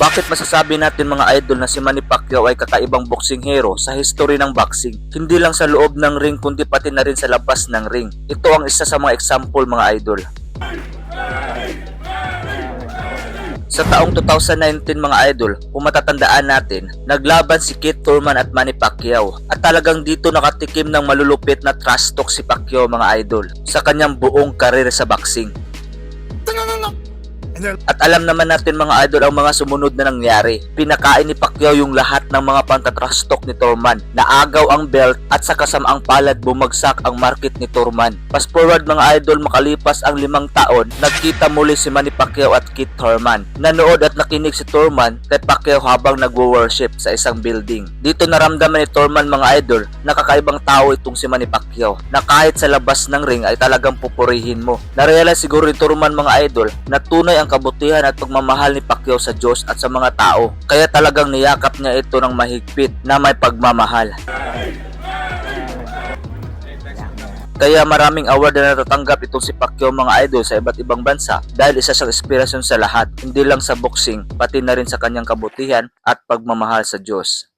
Bakit masasabi natin mga idol na si Manny Pacquiao ay kakaibang boxing hero sa history ng boxing? Hindi lang sa loob ng ring kundi pati na rin sa labas ng ring. Ito ang isa sa mga example mga idol. Sa taong 2019 mga idol, kung matatandaan natin, naglaban si Keith Thurman at Manny Pacquiao at talagang dito nakatikim ng malulupit na trash talk si Pacquiao mga idol sa kanyang buong karir sa boxing. At alam naman natin mga idol ang mga sumunod na nangyari. Pinakain ni Pacquiao yung lahat ng mga pantatrash talk ni Thurman. Naagaw ang belt at sa kasamaang palad bumagsak ang market ni Thurman. Fast forward mga idol, makalipas ang 5 taon, nagkita muli si Manny Pacquiao at Keith Thurman. Nanood at nakinig si Thurman kay Pacquiao habang nagwo-worship sa isang building. Dito naramdaman ni Thurman mga idol na kakaibang tao itong si Manny Pacquiao na kahit sa labas ng ring ay talagang pupurihin mo. Narealize siguro ni Thurman mga idol na tunay ang kabutihan at pagmamahal ni Pacquiao sa Diyos at sa mga tao. Kaya talagang niyakap niya ito ng mahigpit na may pagmamahal. Kaya maraming award na natatanggap itong si Pacquiao mga idol sa iba't ibang bansa dahil isa siyang inspirasyon sa lahat, hindi lang sa boxing, pati na rin sa kanyang kabutihan at pagmamahal sa Diyos.